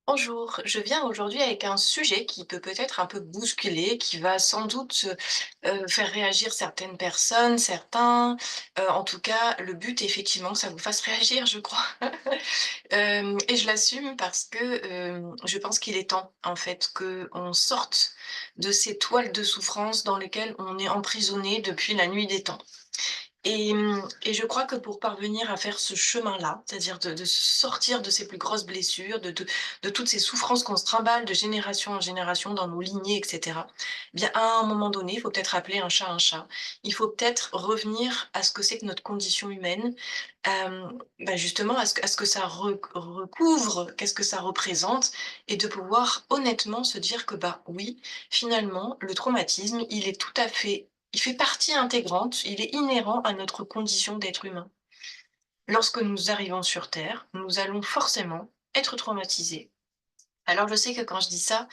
Bonjour, je viens aujourd'hui avec un sujet qui peut peut-être un peu bousculer, qui va sans doute faire réagir certaines personnes, certains. En tout cas, le but est effectivement que ça vous fasse réagir, je crois. Et je l'assume parce que je pense qu'il est temps, en fait, qu'on sorte de ces toiles de souffrance dans lesquelles on est emprisonné depuis la nuit des temps. Et je crois que pour parvenir à faire ce chemin-là, c'est-à-dire de sortir de ces plus grosses blessures, de toutes ces souffrances qu'on se trimballe de génération en génération dans nos lignées, et cetera, eh bien, à un moment donné, il faut peut-être appeler un chat un chat. Il faut peut-être revenir à ce que c'est que notre condition humaine, justement à ce que ça recouvre, qu'est-ce que ça représente et de pouvoir honnêtement se dire que, bah, oui, finalement, le traumatisme, il fait partie intégrante, il est inhérent à notre condition d'être humain. Lorsque nous arrivons sur terre, nous allons forcément être traumatisés. Alors je sais que quand je dis ça,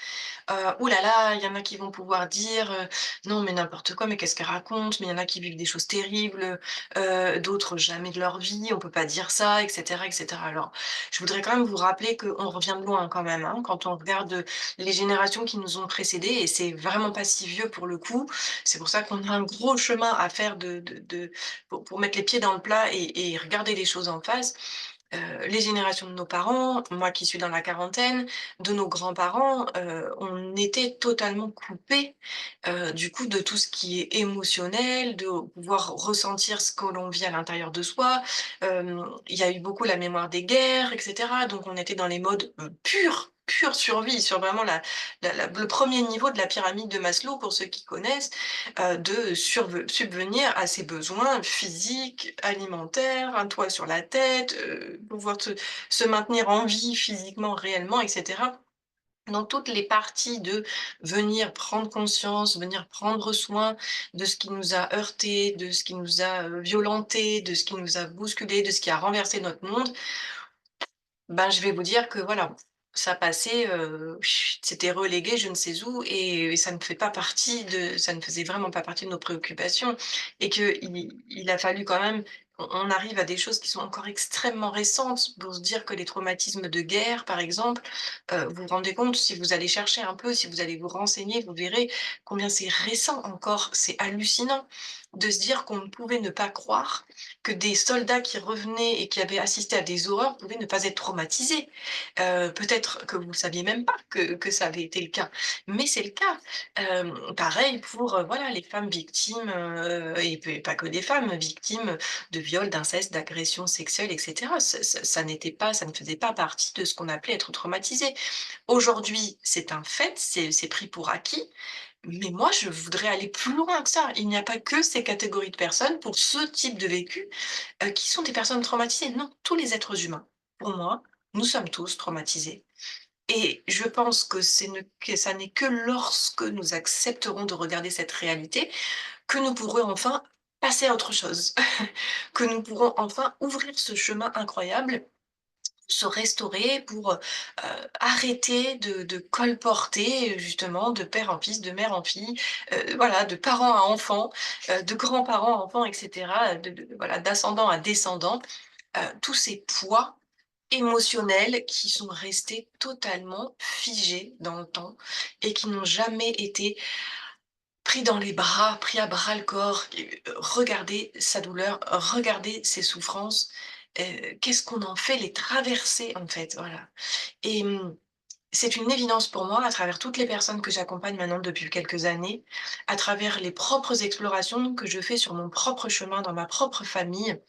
ouh là là, il y en a qui vont pouvoir dire, «Non mais n'importe quoi, mais qu'est-ce qu'elle raconte? Mais il y en a qui vivent des choses terribles, d'autres jamais de leur vie, on peut pas dire ça» et cetera et cetera. Alors, je voudrais quand même vous rappeler qu'on revient de loin quand même, hein, quand on regarde, les générations qui nous ont précédés et c'est vraiment pas si vieux pour le coup. C'est pour ça qu'on a un gros chemin à faire pour mettre les pieds dans le plat et regarder les choses en face. Les générations de nos parents, moi qui suis dans la quarantaine, de nos grands-parents, on était totalement coupés, du coup, de tout ce qui est émotionnel, de pouvoir ressentir ce que l'on vit à l'intérieur de soi. Il y a eu beaucoup la mémoire des guerres et cetera, donc on était dans les modes, pure survie, sur vraiment le 1er niveau de la pyramide de Maslow, pour ceux qui connaissent, de subvenir à ses besoins physiques, alimentaires, un toit sur la tête, pouvoir se maintenir en vie physiquement, réellement et cetera. Dans toutes les parties de venir prendre conscience, venir prendre soin de ce qui nous a heurtés, de ce qui nous a, violentés, de ce qui nous a bousculés, de ce qui a renversé notre monde, ben, je vais vous dire que voilà, ça passait, c'était relégué je ne sais où et ça ne faisait vraiment pas partie de nos préoccupations et qu'il a fallu quand même on arrive à des choses qui sont encore extrêmement récentes pour se dire que les traumatismes de guerre, par exemple, vous vous rendez compte, si vous allez chercher un peu, si vous allez vous renseigner, vous verrez combien c'est récent encore. C'est hallucinant de se dire qu'on ne pouvait ne pas croire que des soldats qui revenaient et qui avaient assisté à des horreurs pouvaient ne pas être traumatisés. Peut-être que vous ne saviez même pas que ça avait été le cas, mais c'est le cas. Pareil pour, voilà, les femmes victimes, et pas que des femmes, victimes de viols, d'inceste, d'agressions sexuelles et cetera. Ça ne faisait pas partie de ce qu'on appelait être traumatisé. Aujourd'hui, c'est un fait, c'est pris pour acquis, mais moi, je voudrais aller plus loin que ça. Il n'y a pas que ces catégories de personnes pour ce type de vécu, qui sont des personnes traumatisées. Non, tous les êtres humains, pour moi, nous sommes tous traumatisés et je pense que ça n'est que lorsque nous accepterons de regarder cette réalité que nous pourrons enfin passer à autre chose. Que nous pourrons enfin ouvrir ce chemin incroyable, se restaurer pour, arrêter de colporter, justement de père en fils, de mère en fille, voilà, de parents à enfants, de grands-parents à enfants et cetera, voilà, d'ascendant à descendant, tous ces poids émotionnels qui sont restés totalement figés dans le temps et qui n'ont jamais été pris dans les bras, pris à bras le corps, regarder sa douleur, regarder ses souffrances, qu'est-ce qu'on en fait? Les traverser, en fait, voilà et c'est une évidence pour moi, à travers toutes les personnes que j'accompagne maintenant depuis quelques années, à travers les propres explorations que je fais sur mon propre chemin, dans ma propre famille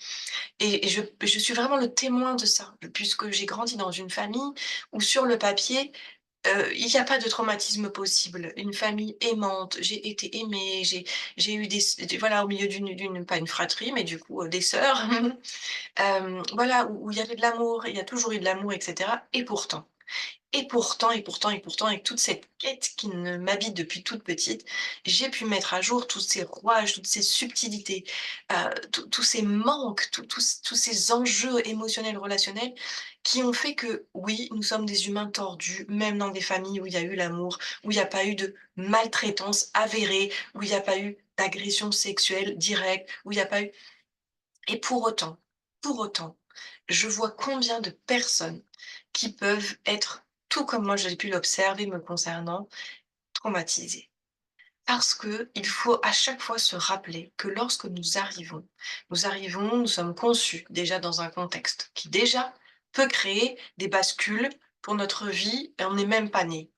et je suis vraiment le témoin de ça, puisque j'ai grandi dans une famille où sur le papier, il y a pas de traumatisme possible. Une famille aimante, j'ai été aimée, j'ai eu voilà, au milieu d'une pas une fratrie, mais du coup, des sœurs, voilà, où il y avait de l'amour, il y a toujours eu de l'amour et cetera et pourtant, avec toute cette quête qui m'habite depuis toute petite, j'ai pu mettre à jour tous ces rouages, toutes ces subtilités, tous ces manques, tous ces enjeux émotionnels, relationnels, qui ont fait que, oui, nous sommes des humains tordus, même dans des familles où il y a eu l'amour, où il n'y a pas eu de maltraitance avérée, où il n'y a pas eu d'agression sexuelle directe, où il n'y a pas eu et pour autant, je vois combien de personnes qui peuvent être tout comme moi j'ai pu l'observer me concernant, traumatisé. Parce que il faut à chaque fois se rappeler que lorsque nous arrivons, nous sommes conçus déjà dans un contexte qui déjà peut créer des bascules pour notre vie et on n'est même pas né.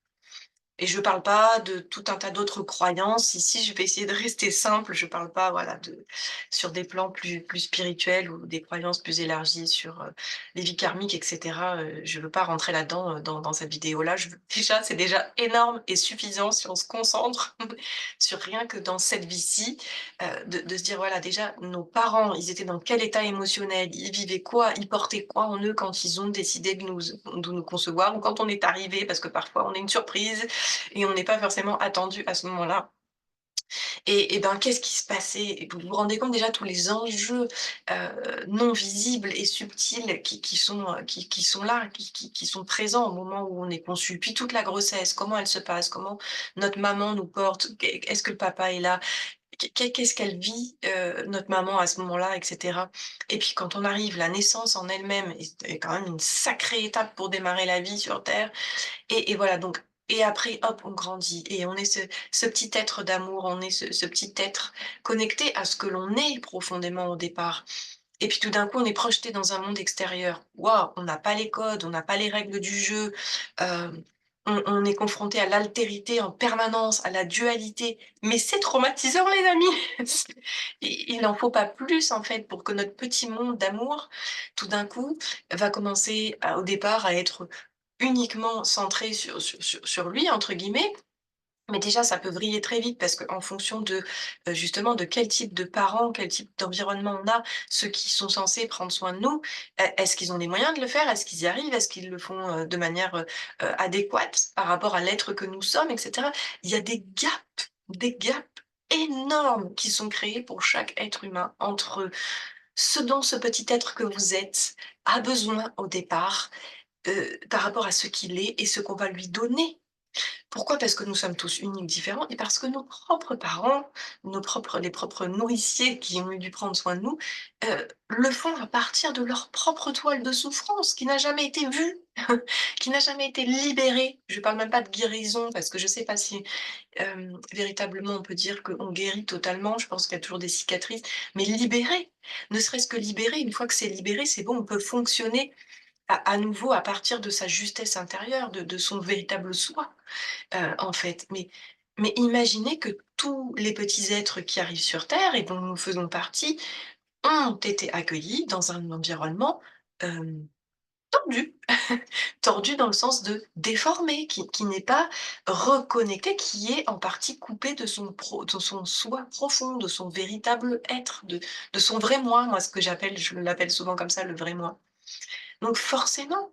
Et je parle pas de tout un tas d'autres croyances. Ici, je vais essayer de rester simple. Je parle pas, voilà, de sur des plans plus spirituels ou des croyances plus élargies sur, les vies karmiques et cetera. Je veux pas rentrer là-dedans, dans cette vidéo-là. Je veux déjà c'est déjà énorme et suffisant si on se concentre sur rien que dans cette vie-ci, de se dire, voilà, déjà, nos parents, ils étaient dans quel état émotionnel? Ils vivaient quoi? Ils portaient quoi en eux quand ils ont décidé de nous concevoir ou quand on est arrivé parce que parfois on est une surprise et on n'est pas forcément attendu à ce moment-là. Et ben, qu'est-ce qui se passait? Et vous vous rendez compte déjà tous les enjeux, non visibles et subtils qui sont là, qui sont présents au moment où on est conçu. Puis toute la grossesse, comment elle se passe? Comment notre maman nous porte? Est-ce que le papa est là? Qu'est-ce qu'elle vit, notre maman à ce moment-là et cetera? Et puis quand on arrive, la naissance en elle-même est quand même une sacrée étape pour démarrer la vie sur terre. Et voilà donc et après hop, on grandit et on est ce petit être d'amour, on est ce petit être connecté à ce que l'on est profondément au départ. Et puis tout d'un coup, on est projeté dans un monde extérieur. Waouh, on n'a pas les codes, on n'a pas les règles du jeu, on est confronté à l'altérité en permanence, à la dualité. Mais c'est traumatisant les amis! Il n'en faut pas plus en fait pour que notre petit monde d'amour, tout d'un coup, va commencer au départ à être uniquement centré sur «lui» entre guillemets, mais déjà ça peut vriller très vite parce qu'en fonction de, justement de quel type de parents, quel type d'environnement on a, ceux qui sont censés prendre soin de nous, est-ce qu'ils ont les moyens de le faire? Est-ce qu'ils y arrivent? Est-ce qu'ils le font, de manière, adéquate par rapport à l'être que nous sommes et cetera? Il y a des gaps énormes qui sont créés pour chaque être humain entre ce dont ce petit être que vous êtes a besoin au départ, par rapport à ce qu'il est et ce qu'on va lui donner. Pourquoi? Parce que nous sommes tous uniques, différents et parce que nos propres parents, les propres nourriciers qui ont dû prendre soin de nous, le font à partir de leur propre toile de souffrance qui n'a jamais été vue, qui n'a jamais été libérée. Je parle même pas de guérison parce que je sais pas si, véritablement on peut dire qu'on guérit totalement. Je pense qu'il y a toujours des cicatrices, mais libérer, ne serait-ce que libérer, une fois que c'est libéré, c'est bon, on peut fonctionner à nouveau à partir de sa justesse intérieure, de son véritable soi. En fait. Mais imaginez que tous les petits êtres qui arrivent sur terre et dont nous faisons partie, ont été accueillis dans un environnement, hem, tordu. Tordu dans le sens de déformé, qui n'est pas reconnecté, qui est en partie coupé de son soi profond, de son véritable être, de son vrai moi. Moi, ce que j'appelle je l'appelle souvent comme ça, le vrai moi. Donc forcément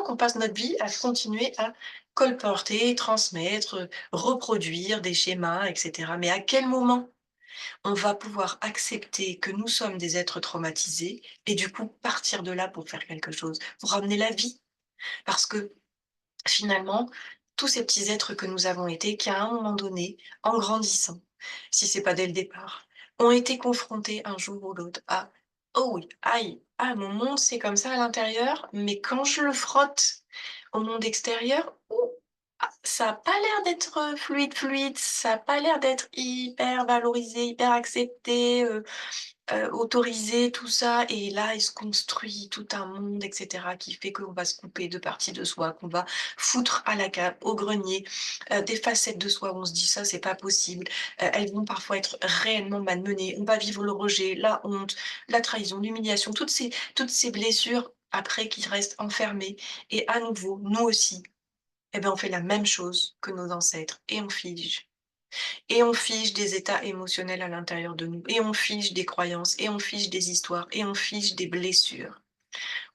qu'on passe notre vie à continuer à colporter, transmettre, reproduire des schémas et cetera. Mais à quel moment on va pouvoir accepter que nous sommes des êtres traumatisés et du coup partir de là pour faire quelque chose, pour ramener la vie? Parce que finalement, tous ces petits êtres que nous avons été, qui à un moment donné, en grandissant, si c'est pas dès le départ, ont été confrontés un jour ou l'autre à: «Oh oui, aïe, ah mon monde c'est comme ça à l'intérieur, mais quand je le frotte au monde extérieur, ouh, ah, ça a pas l'air d'être, fluide, ça a pas l'air d'être hyper valorisé, hyper accepté, autoriser tout ça et là, il se construit tout un monde et cetera qui fait qu'on va se couper de parties de soi, qu'on va foutre à la cave, au grenier, des facettes de soi où on se dit: «Ça, c'est pas possible». Elles vont parfois être réellement malmenées. On va vivre le rejet, la honte, la trahison, l'humiliation, toutes ces blessures après qui restent enfermées et à nouveau, nous aussi, eh ben, on fait la même chose que nos ancêtres et on fige. Et on fige des états émotionnels à l'intérieur de nous, et on fige des croyances, et on fige des histoires, et on fige des blessures,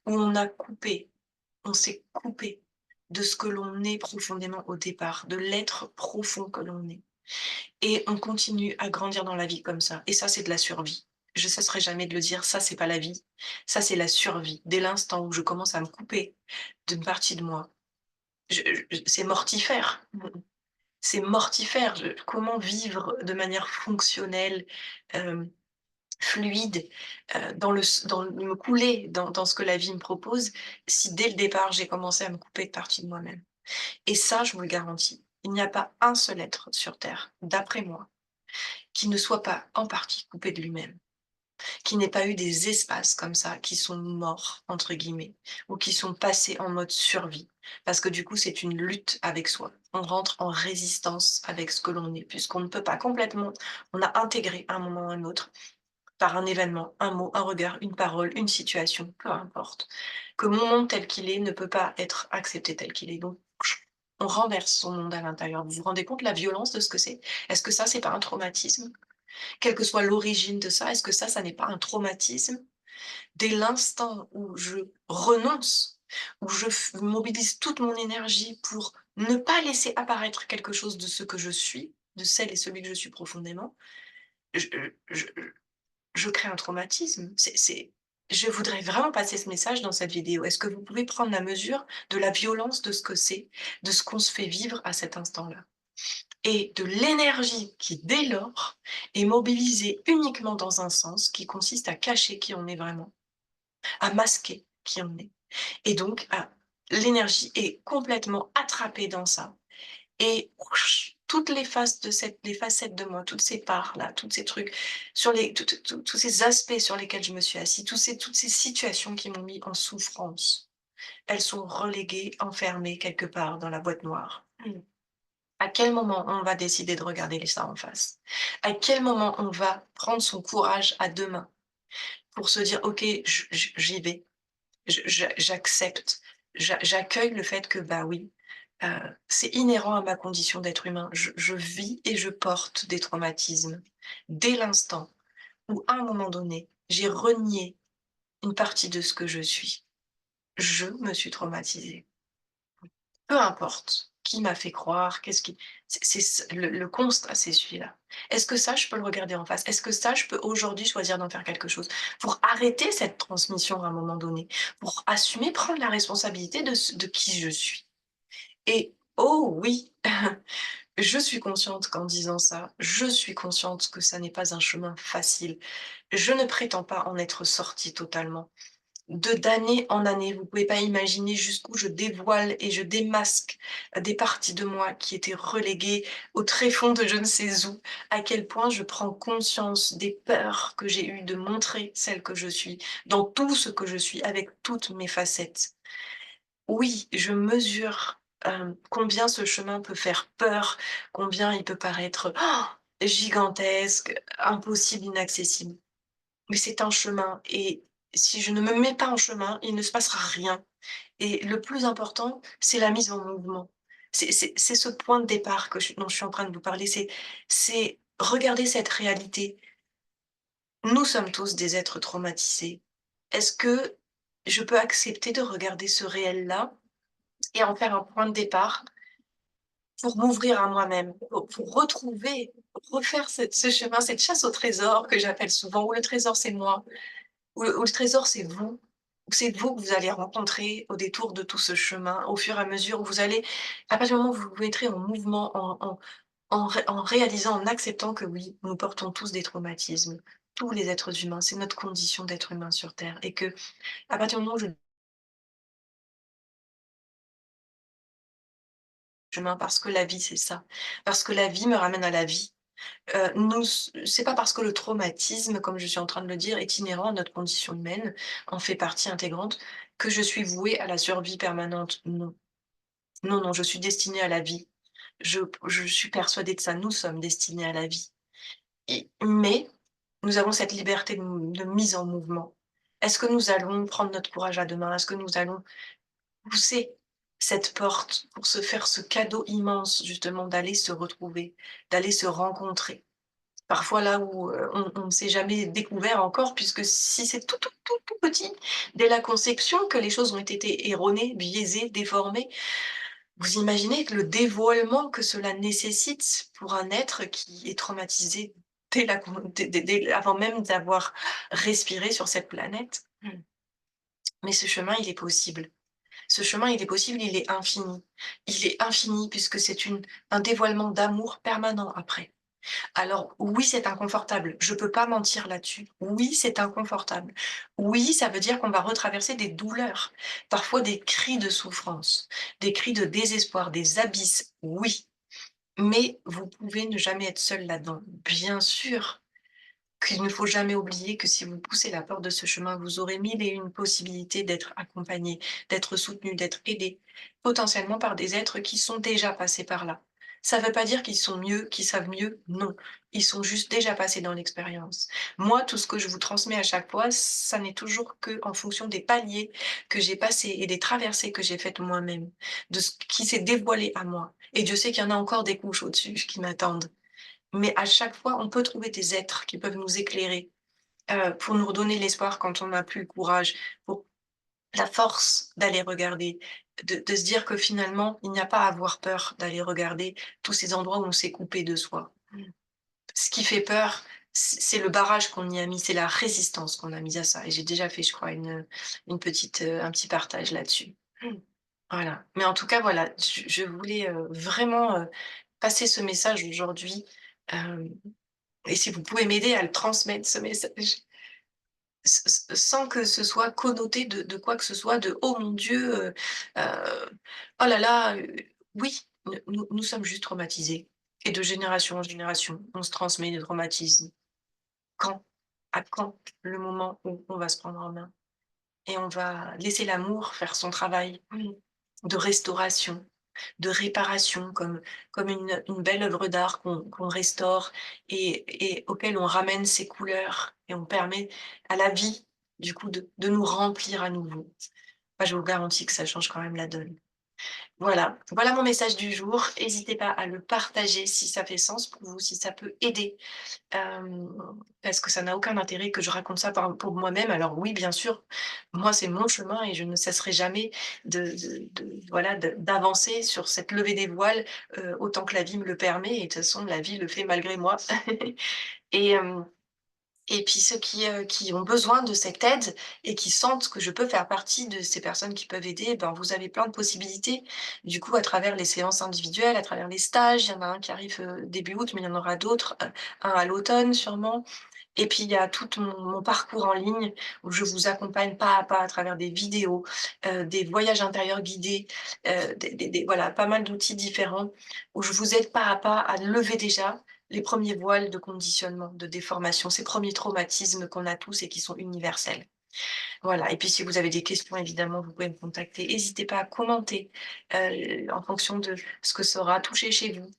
où on s'est coupé de ce que l'on est profondément au départ, de l'être profond que l'on est. Et on continue à grandir dans la vie comme ça. Et ça, c'est de la survie. Je cesserai jamais de le dire, ça, c'est pas la vie. Ça, c'est la survie. Dès l'instant où je commence à me couper d'une partie de moi, c'est mortifère. C'est mortifère. Comment vivre de manière fonctionnelle, hem, fluide, dans me couler dans ce que la vie me propose, si dès le départ j'ai commencé à me couper de partie de moi-même. Et ça, je vous le garantis, il n'y a pas un seul être sur terre, d'après moi, qui ne soit pas en partie coupé de lui-même, qui n'ait pas eu des espaces comme ça qui sont «morts» entre guillemets, ou qui sont passés en mode survie. Parce que du coup, c'est une lutte avec soi. On rentre en résistance avec ce que l'on est, puisqu'on ne peut pas complètement, on a intégré à un moment ou à un autre, par un événement, un mot, un regard, une parole, une situation, peu importe, que mon monde tel qu'il est ne peut pas être accepté tel qu'il est. Donc, on renverse son monde à l'intérieur. Vous vous rendez compte de la violence de ce que c'est? Est-ce que ça, c'est pas un traumatisme? Quelle que soit l'origine de ça, est-ce que ça n'est pas un traumatisme? Dès l'instant où je renonce, où mobilise toute mon énergie pour ne pas laisser apparaître quelque chose de ce que je suis, de celle et celui que je suis profondément, je, je, je crée un traumatisme. Je voudrais vraiment passer ce message dans cette vidéo. Est-ce que vous pouvez prendre la mesure de la violence de ce que c'est, de ce qu'on se fait vivre à cet instant-là? Et de l'énergie qui, dès lors, est mobilisée uniquement dans un sens qui consiste à cacher qui on est vraiment, à masquer qui on est. Et donc, l'énergie est complètement attrapée dans ça. Et toutes les facettes de moi, toutes ces parts-là, tous ces trucs, sur les tous ces aspects sur lesquels je me suis assis, toutes ces situations qui m'ont mis en souffrance, elles sont reléguées, enfermées quelque part dans la boîte noire. À quel moment on va décider de regarder ça en face? À quel moment on va prendre son courage à 2 mains pour se dire: «OK, j'y vais, j'accepte, j'accueille le fait que, bah, oui, heu, c'est inhérent à ma condition d'être humain. Je vis et je porte des traumatismes». Dès l'instant où, à un moment donné, j'ai renié une partie de ce que je suis, je me suis traumatisée. Peu importe qui m'a fait croire, qu'est-ce qui le constat, c'est celui-là. Est-ce que ça, je peux le regarder en face? Est-ce que ça, je peux aujourd'hui choisir d'en faire quelque chose? Pour arrêter cette transmission à un moment donné, pour assumer, prendre la responsabilité de qui je suis. Et oh oui, je suis consciente qu'en disant ça, je suis consciente que ça n'est pas un chemin facile. Je ne prétends pas en être sortie totalement. De d'année en année, vous pouvez pas imaginer jusqu'où je dévoile et je démasque des parties de moi qui étaient reléguées au tréfonds de je ne sais où, à quel point je prends conscience des peurs que j'ai eues de montrer celle que je suis, dans tout ce que je suis, avec toutes mes facettes. Oui, je mesure, combien ce chemin peut faire peur, combien il peut paraître gigantesque, impossible, inaccessible. Mais c'est un chemin et si je ne me mets pas en chemin, il ne se passera rien et le plus important, c'est la mise en mouvement. C'est ce point de départ dont je suis en train de vous parler, c'est regarder cette réalité. Nous sommes tous des êtres traumatisés. Est-ce que je peux accepter de regarder ce réel-là et en faire un point de départ pour m'ouvrir à moi-même, pour retrouver, refaire ce chemin, cette chasse au trésor que j'appelle souvent, où le trésor c'est moi, où le trésor, c'est vous. C'est vous que vous allez rencontrer au détour de tout ce chemin, au fur et à mesure où vous allez à partir du moment où vous vous mettrez en mouvement, en réalisant, en acceptant que oui, nous portons tous des traumatismes, tous les êtres humains, c'est notre condition d'être humain sur terre et que à partir du moment où je chemin parce que la vie, c'est ça. Parce que la vie me ramène à la vie. C'est pas parce que le traumatisme, comme je suis en train de le dire, est inhérent à notre condition humaine, en fait partie intégrante, que je suis vouée à la survie permanente. Non. Non, non, je suis destinée à la vie. Je suis persuadée de ça. Nous sommes destinés à la vie. Mais nous avons cette liberté de mise en mouvement. Est-ce que nous allons prendre notre courage à 2 mains? Est-ce que nous allons pousser cette porte pour se faire ce cadeau immense justement d'aller se retrouver, d'aller se rencontrer? Parfois là où, on ne s'est jamais découvert encore puisque si c'est tout, tout, tout, tout petit, dès la conception que les choses ont été erronées, biaisées, déformées, vous imaginez que le dévoilement que cela nécessite pour un être qui est traumatisé dès la con dès avant même d'avoir respiré sur cette planète? Mais ce chemin, il est possible. Ce chemin, il est possible, il est infini. Il est infini puisque c'est un dévoilement d'amour permanent après. Alors oui, c'est inconfortable, je peux pas mentir là-dessus. Oui, c'est inconfortable. Oui, ça veut dire qu'on va retraverser des douleurs, parfois des cris de souffrance, des cris de désespoir, des abysses, oui. Mais vous pouvez ne jamais être seul là-dedans. Bien sûr qu'il ne faut jamais oublier que si vous poussez la porte de ce chemin, vous aurez mille et une possibilités d'être accompagné, d'être soutenu, d'être aidé, potentiellement par des êtres qui sont déjà passés par là. Ça ne veut pas dire qu'ils sont mieux, qu'ils savent mieux, non. Ils sont juste déjà passés dans l'expérience. Moi, tout ce que je vous transmets à chaque fois, ça n'est toujours que en fonction des paliers que j'ai passés et des traversées que j'ai faites moi-même, de ce qui s'est dévoilé à moi. Et Dieu sait qu'il y en a encore des couches au-dessus qui m'attendent. Mais à chaque fois, on peut trouver des êtres qui peuvent nous éclairer, pour nous redonner l'espoir quand on n'a plus le courage, pour la force d'aller regarder, de se dire que finalement, il n'y a pas à avoir peur d'aller regarder tous ces endroits où on s'est coupé de soi. Ce qui fait peur, c'est le barrage qu'on y a mis, c'est la résistance qu'on a mise à ça et j'ai déjà fait, je crois, une petite, un petit partage là-dessus. Voilà. Mais en tout cas, voilà, je voulais, vraiment, passer ce message aujourd'hui, hem et si vous pouvez m'aider à le transmettre ce message, sans que ce soit connoté de quoi que ce soit, de: «Oh mon Dieu, oh là là», oui, nous sommes juste traumatisés et de génération en génération, on se transmet des traumatismes. Quand? À quand le moment où on va se prendre en main et on va laisser l'amour faire son travail, de restauration? De réparation, comme une belle œuvre d'art qu'on restaure et auquel on ramène ses couleurs et on permet à la vie, du coup, de nous remplir à nouveau. Bah, je vous garantis que ça change quand même la donne. Voilà mon message du jour. N'hésitez pas à le partager si ça fait sens pour vous, si ça peut aider. Hem, Parce que ça n'a aucun intérêt que je raconte ça pour moi-même. Alors oui, bien sûr, moi, c'est mon chemin et je ne cesserai jamais d'avancer sur cette levée des voiles, autant que la vie me le permet et de toute façon, la vie le fait malgré moi. Et et puis ceux qui ont besoin de cette aide et qui sentent que je peux faire partie de ces personnes qui peuvent aider, ben, vous avez plein de possibilités. Du coup, à travers les séances individuelles, à travers les stages, il y en a un qui arrive, début août, mais il y en aura d'autres, un à l'automne sûrement. Et puis il y a tout mon parcours en ligne où je vous accompagne pas à pas à travers des vidéos, des voyages intérieurs guidés, des voilà, pas mal d'outils différents où je vous aide pas à pas à lever déjà les premiers voiles de conditionnement, de déformation, ces premiers traumatismes qu'on a tous et qui sont universels. Voilà et puis si vous avez des questions évidemment, vous pouvez me contacter. N'hésitez pas à commenter, en fonction de ce que ça aura touché chez vous.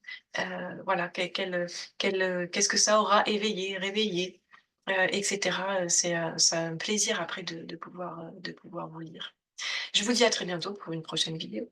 Voilà, qu'est-ce que ça aura éveillé, réveillé, et cetera. C'est un plaisir après de pouvoir vous lire. Je vous dis à très bientôt pour une prochaine vidéo.